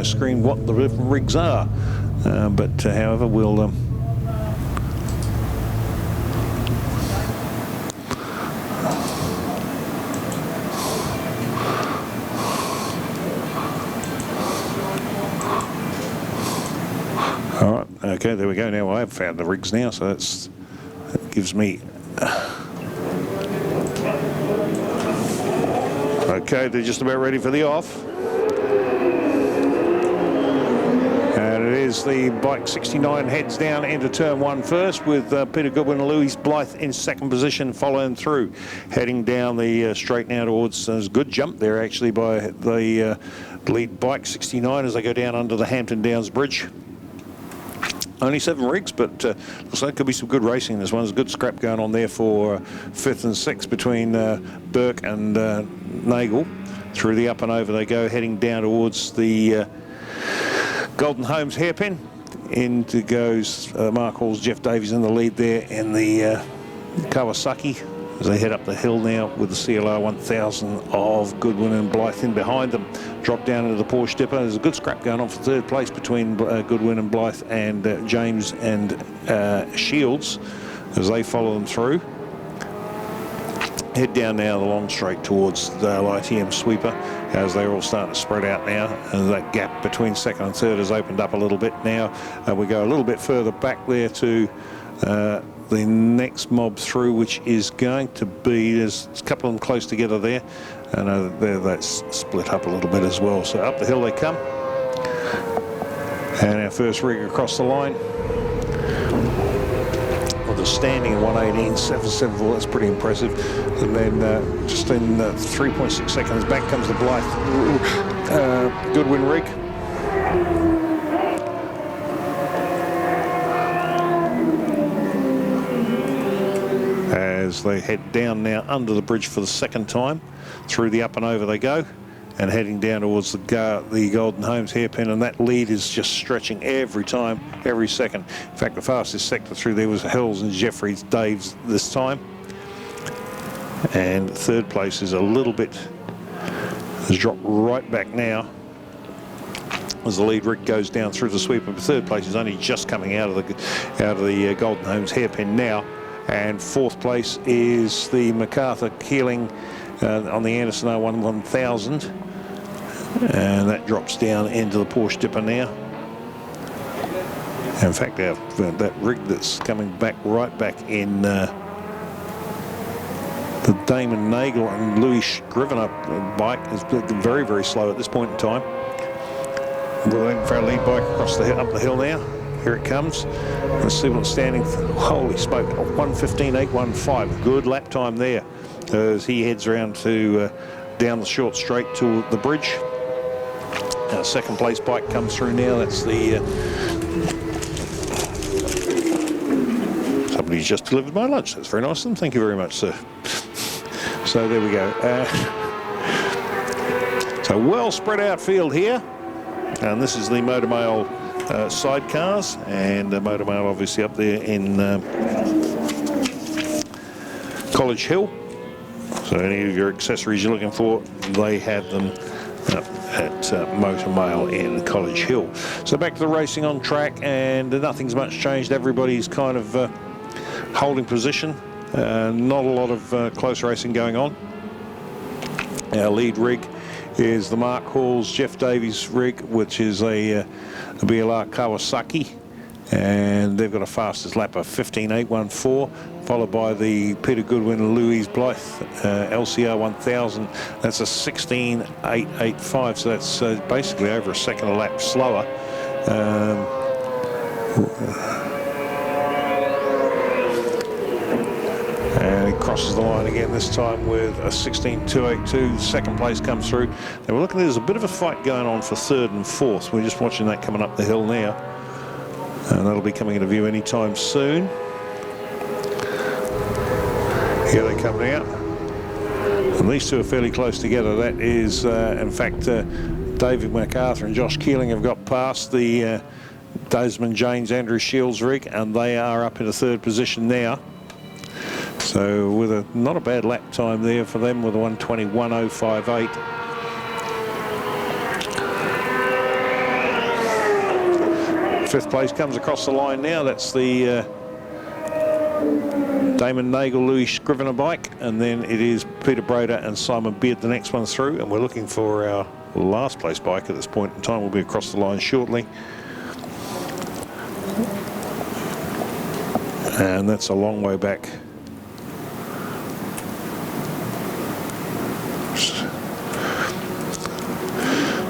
my screen what the different rigs are. But however, we'll all right, okay, there we go. Now I have found the rigs now, so that gives me okay, they're just about ready for the off. And it is the bike 69 heads down into turn 1 first, with Peter Goodwin and Louis Blythe in second position, following through, heading down the straight now towards, there's a good jump there actually by the lead bike 69 as they go down under the Hampton Downs Bridge. Only 7 rigs, but looks like there could be some good racing in this one. There's a good scrap going on there for 5th and 6th between Burke and Nagel. Through the up and over they go, heading down towards the Golden Homes hairpin. Into goes Mark Hall's Jeff Davies in the lead there in the Kawasaki, as they head up the hill now with the CLR 1000 of Goodwin and Blythe in behind them. Drop down into the Porsche Dipper. There's a good scrap going on for 3rd place between Goodwin and Blythe and James and Shields as they follow them through. Head down now the long straight towards the ITM sweeper as they're all starting to spread out now, and that gap between 2nd and 3rd has opened up a little bit now. We go a little bit further back there to the next mob through, which is going to be, there's a couple of them close together there, and that's split up a little bit as well. So up the hill they come, and our first rig across the line with a standing 1:18.774. That's pretty impressive. And then just in 3.6 seconds back comes the Blythe Goodwin rig. As they head down now under the bridge for the 2nd time. Through the up and over they go, and heading down towards the Golden Homes hairpin, and that lead is just stretching every time, every second. In fact, the fastest sector through there was Hells and Jeffries Daves this time. And 3rd place is a little bit, has dropped right back now as the lead rig goes down through the sweeper. But 3rd place is only just coming out of the Golden Homes hairpin now. And 4th place is the MacArthur Keeling on the Anderson 1000, and that drops down into the Porsche Dipper now. In fact, that rig that's coming back right back in the Damon Nagel and Louis Scrivener bike is very, very slow at this point in time. We're waiting for our lead bike across up the hill now. Here it comes. Let's see what's standing. Holy smoke, 1:15.815. Good lap time there as he heads around to down the short straight to the bridge. 2nd place bike comes through now. That's the somebody's just delivered my lunch. That's very nice of them. Thank you very much, sir. So there we go. So well spread out field here, and this is the Motormail Sidecars, and Motormail obviously up there in College Hill. So any of your accessories you're looking for, they have them up at Motormail in College Hill. So back to the racing on track, and nothing's much changed. Everybody's kind of holding position. Not a lot of close racing going on. Our lead rig is the Mark Hall's Jeff Davies rig, which is a BLR Kawasaki, and they've got a fastest lap of 15.814, followed by the Peter Goodwin and Louis Blythe LCR 1000. That's a 16.885, so that's basically over a second a lap slower. And he crosses the line again, this time with a 16.282. 2nd place comes through. And we're looking, there's a bit of a fight going on for 3rd and 4th. We're just watching that coming up the hill now. And that'll be coming into view anytime soon. Here they come now. And these two are fairly close together. That is, in fact, David MacArthur and Josh Keeling have got past the Desmond James Andrew Shields rig, and they are up into 3rd position now. So with not a bad lap time there for them with a 1:21.058. Fifth place comes across the line now. That's the Damon Nagel, Louis Scrivener bike, and then it is Peter Brader and Simon Beard the next one through, and we're looking for our last place bike at this point in time. We'll be across the line shortly, and that's a long way back.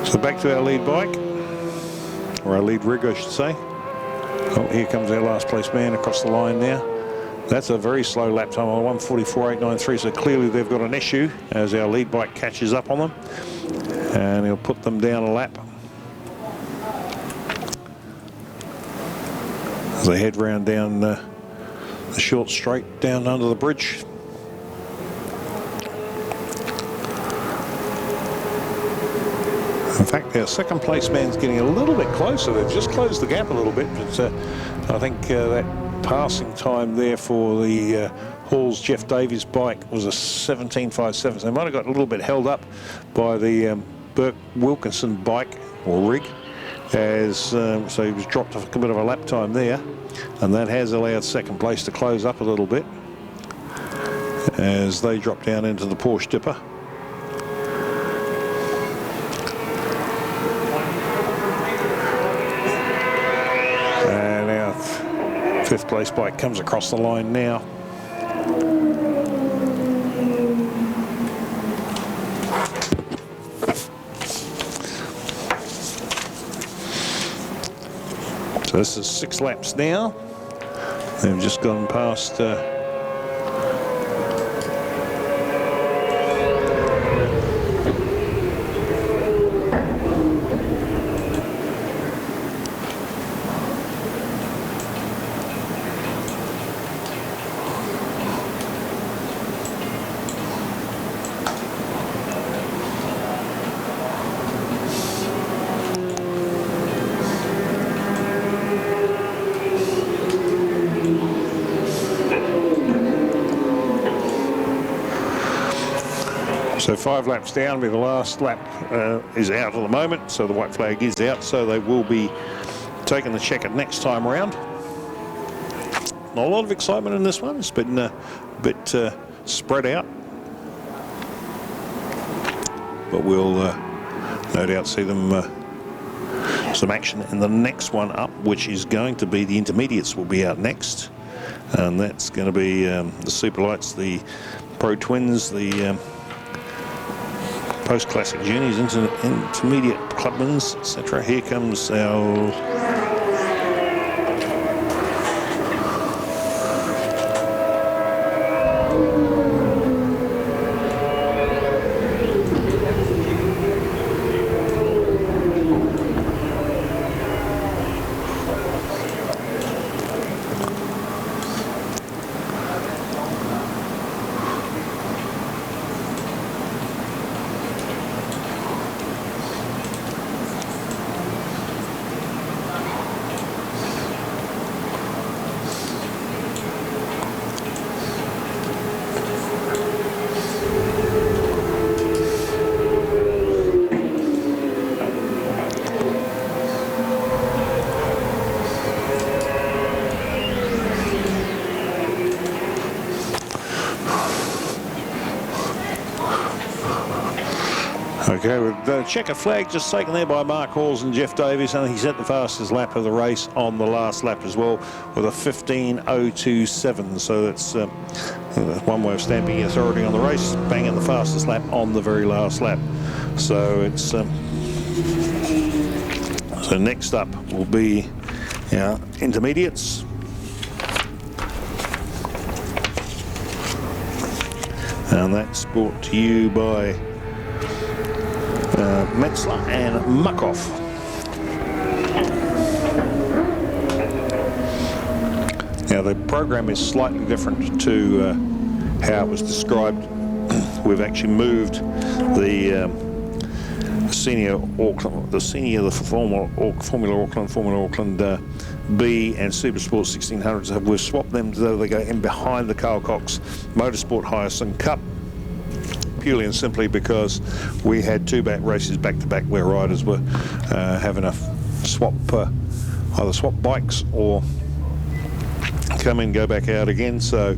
So back to our lead bike, or our lead rig I should say. Oh, here comes our last place man across the line now. That's a very slow lap time on 1:44.893, so clearly they've got an issue as our lead bike catches up on them, and he'll put them down a lap as they head round down the short straight down under the bridge. In fact, our second place man's getting a little bit closer. They've just closed the gap a little bit, but I think that passing time there for the Hall's Jeff Davies bike was a 17.57. So they might have got a little bit held up by the Burke Wilkinson bike or rig, as so he was dropped off a bit of a lap time there, and that has allowed second place to close up a little bit as they drop down into the Porsche dipper. Fifth place bike comes across the line now. So this is 6 laps now. They've just gone past so 5 laps down. The last lap is out at the moment, so the white flag is out, so they will be taking the checker next time around. Not a lot of excitement in this one. It's been a bit spread out, but we'll no doubt see them some action in the next one up, which is going to be the intermediates will be out next, and that's going to be the Super Lights, the Pro Twins, the Post Classic Juniors, intermediate clubmans, etc. Here comes our okay, with the checker flag just taken there by Mark Halls and Jeff Davies, and he set the fastest lap of the race on the last lap as well with a 15.027. So that's one way of stamping authority on the race, banging the fastest lap on the very last lap. So it's so next up will be our intermediates. And that's brought to you by Metzler and Muckhoff. Now the program is slightly different to how it was described. We've actually moved the Formula Auckland, Formula Auckland B and Super Sport 1600s. We've swapped them so they go in behind the Carl Cox Motorsport Hyacin Cup, purely and simply because we had 2 races back to back where riders were having a swap either swap bikes or come in, go back out again. So